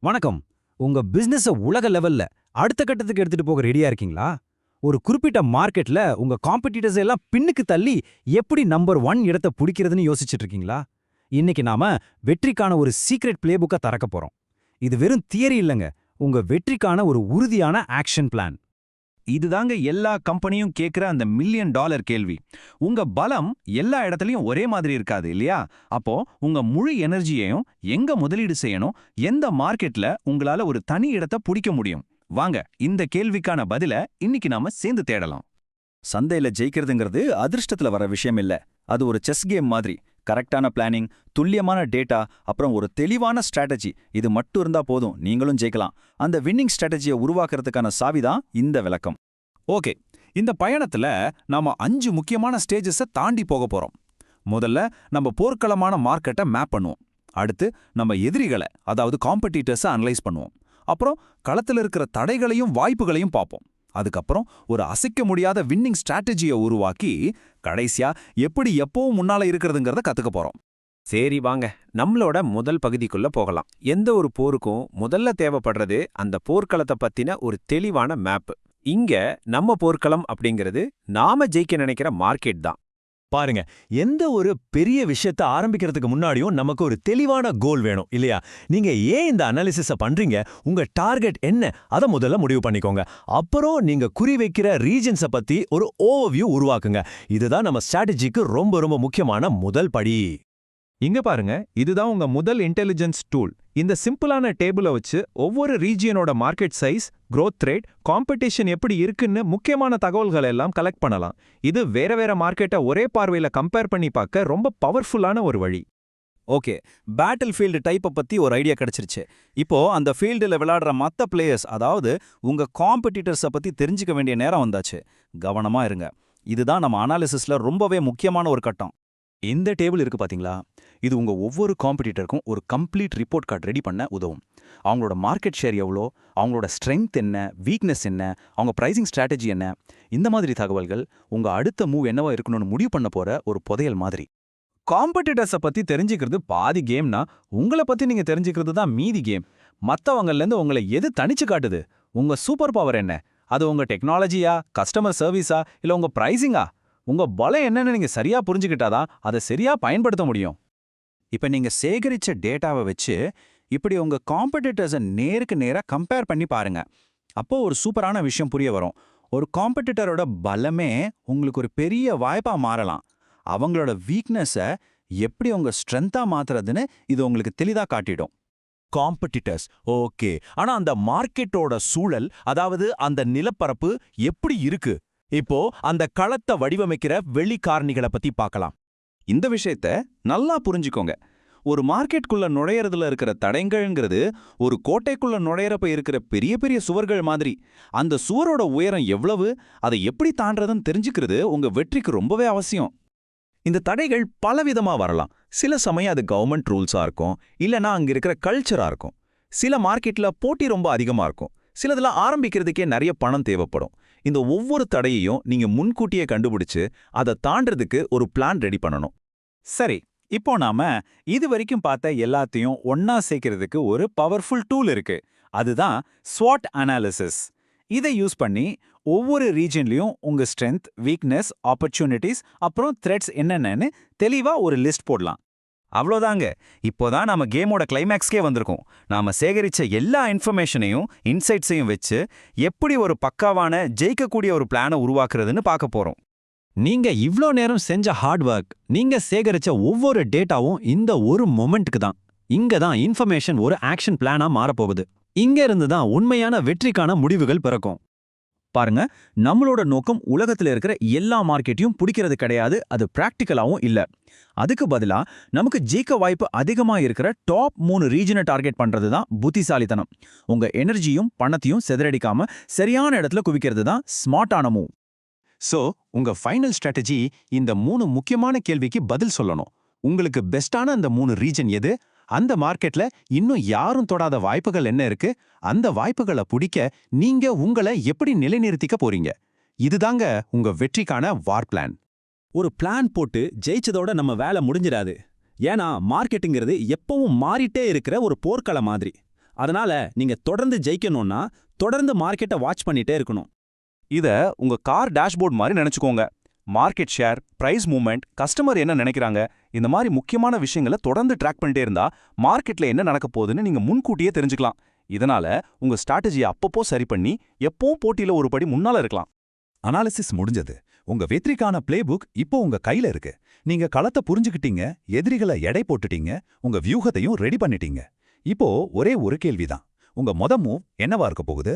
வணக்கம். உங்க பிசினஸ உலக லெவல்ல அடுத்த கட்டத்துக்கு எடுத்துட்டு போக ரெடியா இருக்கீங்களா? ஒரு குறிப்பிட்ட மார்க்கெட்ல உங்க காம்படிட்டர்ஸ் எல்லாம் பின்னுக்கு தள்ளி எப்படி நம்பர் 1 இடத்த புடிக்கிறதுன்னு யோசிச்சுட்டு இருக்கீங்களா? இன்னைக்கு நாம வெற்றிக்கான ஒரு சீக்ரெட் பிளேபுக்க திறக்க போறோம். இது வெறும் தியரி இல்லங்க. உங்க வெற்றிக்கான ஒரு உறுதியான ஆக்ஷன் பிளான். இதுதாங்க எல்லா கம்பெனியும் கேட்குற அந்த மில்லியன் டாலர் கேள்வி. உங்க பலம் எல்லா இடத்துலயும் ஒரே மாதிரி இருக்காது இல்லையா? அப்போ உங்க முழு எனர்ஜியையும் எங்க முதலீடு செய்யணும், எந்த மார்க்கெட்ல உங்களால ஒரு தனி இடத்தை பிடிக்க முடியும்? வாங்க இந்த கேள்விக்கான பதில இன்னைக்கு நாம சேர்ந்து தேடலாம். சந்தையில ஜெயிக்கிறதுங்கிறது அதிர்ஷ்டத்துல வர விஷயம் இல்ல. அது ஒரு செஸ் கேம் மாதிரி. கரெக்டான பிளானிங், துல்லியமான டேட்டா, அப்புறம் ஒரு தெளிவான ஸ்ட்ராட்டஜி, இது மட்டும் இருந்தா போதும், நீங்களும் ஜெயிக்கலாம். அந்த வின்னிங் ஸ்ட்ராட்டஜியை உருவாக்குறதுக்கான சாவிதான் இந்த விளக்கம். ஓகே, இந்த பயணத்துல நாம 5 முக்கியமான ஸ்டேஜஸை தாண்டி போக போறோம். முதல்ல நம்ம போர்க்களமான மார்க்கெட்டை மேப் பண்ணுவோம். அடுத்து நம்ம எதிரிகளை, அதாவது காம்படிட்டர்ஸை அனலைஸ் பண்ணுவோம். அப்புறம் களத்தில் இருக்கிற தடைகளையும் வாய்ப்புகளையும் பார்ப்போம். அதுக்கப்புறம் ஒரு அசைக்க முடியாத வின்னிங் ஸ்ட்ராட்டஜியை உருவாக்கி கடைசியா எப்படி எப்பவும் முன்னால இருக்கிறதுங்கிறத கத்துக்க போறோம். சரி வாங்க, நம்மளோட முதல் பகுதிக்குள்ள போகலாம். எந்த ஒரு போருக்கும் முதல்ல தேவைப்படுறது அந்த போர்க்களத்தை பத்தின ஒரு தெளிவான மேப். இங்க நம்ம போர்க்களம் அப்படிங்கிறது நாம ஜெயிக்க நினைக்கிற மார்க்கெட் தான். பாருங்க, எந்த ஒரு பெரிய விஷயத்த ஆரம்பிக்கிறதுக்கு முன்னாடியும் நமக்கு ஒரு தெளிவான கோல் வேணும் இல்லையா? நீங்க ஏன் இந்த அனாலிசிஸ பண்றீங்க, உங்க டார்கெட் என்ன, அத முதல்ல முடிவு பண்ணிக்கோங்க. அப்புறம் நீங்க குறி வைக்கிற ரீஜன்ஸ பத்தி ஒரு ஓவர்வியூ உருவாக்குங்க. இதுதான் நம்ம ஸ்ட்ராட்டஜிக்கு ரொம்ப ரொம்ப முக்கியமான முதல் படி. இங்க பாருங்க, இதுதான் உங்க முதல் இன்டெலிஜென்ஸ் டூல். இந்த சிம்பிளான டேபிளை வச்சு ஒவ்வொரு ரீஜியனோட market size, growth rate, competition எப்படி இருக்குன்னு முக்கியமான தகவல்கள் எல்லாம் கலெக்ட் பண்ணலாம். இது வேற வேற மார்க்கெட்டை ஒரே பார்வையில கம்பேர் பண்ணி பார்க்க ரொம்ப பவர்ஃபுல்லான ஒரு வழி. ஓகே, பேட்டில் ஃபீல்டு டைப்பை பத்தி ஒரு ஐடியா கிடைச்சிருச்சு. இப்போ அந்த ஃபீல்டில் விளையாடுற மற்ற பிளேயர்ஸ், அதாவது உங்க காம்படிட்டர்ஸை பத்தி தெரிஞ்சுக்க வேண்டிய நேரம் வந்தாச்சு. கவனமா இருங்க. இதுதான் நம்ம அனாலிசிஸ்ல ரொம்பவே முக்கியமான ஒரு கட்டம். இந்த டேபிள் இருக்கு பாத்தீங்களா? இது உங்க ஒவ்வொரு காம்படிட்டருக்கும் ஒரு கம்ப்ளீட் ரிப்போர்ட் கார்டு ரெடி பண்ண உதவும். அவங்களோட மார்க்கெட் ஷேர் எவ்வளோ, அவங்களோட ஸ்ட்ரென்த் என்ன, வீக்னஸ் என்ன, அவங்க பிரைசிங் ஸ்ட்ராட்டஜி என்ன, இந்த மாதிரி தகவல்கள் உங்க அடுத்த மூவ் என்னவா இருக்கணும்னு முடிவு பண்ண போற ஒரு புதையல் மாதிரி. காம்படிட்டர்ஸை பத்தி தெரிஞ்சுக்கிறது பாதி கேம்னா, உங்களை பத்தி நீங்க தெரிஞ்சுக்கிறது தான் மீதி கேம். மத்தவங்கலேருந்து உங்களை எது தனிச்சு காட்டுது? உங்க சூப்பர் பவர் என்ன? அது உங்க டெக்னாலஜியா, கஸ்டமர் சர்வீஸா, இல்ல உங்க பிரைசிங்கா? உங்க பலம் என்னன்னு நீங்க சரியா புரிஞ்சுக்கிட்டாதான் அதை சரியா பயன்படுத்த முடியும். இப்ப நீங்க சேகரிச்ச டேட்டாவை வச்சு இப்படி உங்க காம்படிட்டர்ஸை நேருக்கு நேரா கம்பேர் பண்ணி பாருங்க. அப்போ ஒரு சூப்பரான விஷயம் புரிய வரும். ஒரு காம்படிட்டரோட பலமே உங்களுக்கு ஒரு பெரிய வாய்ப்பா மாறலாம். அவங்களோட வீக்னஸை எப்படி உங்க ஸ்ட்ரென்த்தா மாத்துறதுன்னு இது உங்களுக்கு தெளிவா காட்டிடும். காம்படிட்டர்ஸ் ஓகே, ஆனா அந்த மார்க்கெட்டோட சூழல், அதாவது அந்த நிலப்பரப்பு எப்படி இருக்கு? இப்போ அந்த களத்தை வடிவமைக்கிற வெளிக்காரணிகளை பத்தி பார்க்கலாம். இந்த விஷயத்த நல்லா புரிஞ்சுக்கோங்க. ஒரு மார்க்கெட்குள்ள நுழையறதுல இருக்கிற தடைங்கள்ங்கிறது ஒரு கோட்டைக்குள்ள நுழையறப்ப இருக்கிற பெரிய பெரிய சுவர்கள் மாதிரி. அந்த சுவரோட உயரம் எவ்வளவு, அதை எப்படி தாண்டறதுன்னு தெரிஞ்சுக்கிறது உங்க வெற்றிக்கு ரொம்பவே அவசியம். இந்த தடைகள் பலவிதமா வரலாம். சில சமயம் அது கவர்மெண்ட் ரூல்ஸா இருக்கும், இல்லனா அங்க இருக்கிற கல்ச்சரா இருக்கும். சில மார்க்கெட்ல போட்டி ரொம்ப அதிகமா இருக்கும். சிலதுல ஆரம்பிக்கிறதுக்கே நிறைய பணம் தேவைப்படும். இந்த ஒவ்வொரு தடையையும் நீங்க முன்கூட்டியே கண்டுபிடிச்சு அதை தாண்டறதுக்கு ஒரு பிளான் ரெடி பண்ணணும். சரி, இப்போ நாம இது வரைக்கும் பார்த்த எல்லாத்தையும் ஒன்னா சேர்க்கிறதுக்கு ஒரு பவர்ஃபுல் டூல் இருக்கு. அதுதான் SWOT அனாலிசிஸ். இதை யூஸ் பண்ணி ஒவ்வொரு ரீஜன்லயும் உங்க ஸ்ட்ரென்த், வீக்னஸ், ஆப்பர்ச்சுனிட்டிஸ் அப்புறம் த்ரெட்ஸ் என்னென்னு தெளிவா ஒரு லிஸ்ட் போடலாம். அவ்வளோதாங்க. இப்போதான் நாம கேமோட கிளைமேக்ஸ்க்கே வந்திருக்கோம். நாம சேகரிச்ச எல்லா இன்ஃபர்மேஷனையும், இன்சைட்ஸையும் வச்சு எப்படி ஒரு பக்காவான ஜெயிக்கக்கூடிய ஒரு பிளானை உருவாக்குறதுன்னு பார்க்க போறோம். நீங்க இவ்ளோ நேரம் செஞ்ச ஹார்ட் ஒர்க், நீங்க சேகரிச்ச ஒவ்வொரு டேட்டாவும் இந்த ஒரு மொமெண்ட்டுக்கு தான். இங்க தான் இன்ஃபர்மேஷன் ஒரு ஆக்ஷன் பிளானா மாறப்போகுது. இங்க இருந்து தான் உண்மையான வெற்றிக்கான முடிவுகள் பிறக்கும். பாருங்க, நம்மளோட நோக்கம் உலகத்துல இருக்கிற எல்லா மார்க்கெட்டையும் பிடிக்கிறது கிடையாது. அது பிராக்டிக்கலாவும் இல்ல. அதுக்கு பதிலா நமக்கு ஜெயிக்க வாய்ப்பு அதிகமா இருக்கிற டாப் 3 ரீஜனை டார்கெட் பண்றது தான் புத்திசாலித்தனம். உங்க எனர்ஜியும் பணத்தையும் சிதறடிக்காம சரியான இடத்துல குவிக்கிறது தான் ஸ்மார்ட்டான மூவ். சோ உங்க ஃபைனல் ஸ்ட்ராட்டஜி இந்த 3 முக்கியமான கேள்விக்கு பதில் சொல்லணும். உங்களுக்கு பெஸ்டான அந்த 3 ரீஜன் எது? அந்த மார்க்கெட்ல இன்னும் யாரும் தொடாத வாய்ப்புகள் என்ன இருக்கு? அந்த வாய்ப்புகளை பிடிக்க நீங்க உங்களை எப்படி நிலைநிறுத்திக்க போறீங்க? இதுதாங்க உங்க வெற்றிக்கான வார் பிளான். ஒரு பிளான் போட்டு ஜெயிச்சதோட நம்ம வேலை முடிஞ்சிடாது. ஏன்னா மார்க்கெட்டுங்கிறது எப்பவும் மாறிட்டே இருக்கிற ஒரு போர்க்களம் மாதிரி. அதனால நீங்க தொடர்ந்து ஜெயிக்கணும்னா தொடர்ந்து மார்க்கெட்டை வாட்ச் பண்ணிட்டே இருக்கணும். இத உங்க கார் டேஷ்போர்ட் மாதிரி நினைச்சுக்கோங்க. Market share, price movement, customer என்ன நினைக்கிறாங்க, இந்த மாதிரி முக்கியமான விஷயங்களை தொடர்ந்து ட்ராக் பண்ணிட்டே இருந்தா மார்க்கெட்ல என்ன நடக்க போகுதுன்னு நீங்க முன்கூட்டியே தெரிஞ்சுக்கலாம். இதனால உங்க ஸ்ட்ராட்டஜியை அப்பப்போ சரி பண்ணி எப்பவும் போட்டியில ஒரு படி முன்னால இருக்கலாம். அனாலிசிஸ் முடிஞ்சது. உங்க வெற்றிக்கான பிளேபுக் இப்போ உங்க கையில இருக்கு. நீங்க களத்தை புரிஞ்சுக்கிட்டீங்க, எதிரிகளை எடை போட்டுட்டீங்க, உங்க வியூகத்தையும் ரெடி பண்ணிட்டீங்க. இப்போ ஒரே ஒரு கேள்விதான். உங்க மொத மூவ் என்னவா இருக்க போகுது?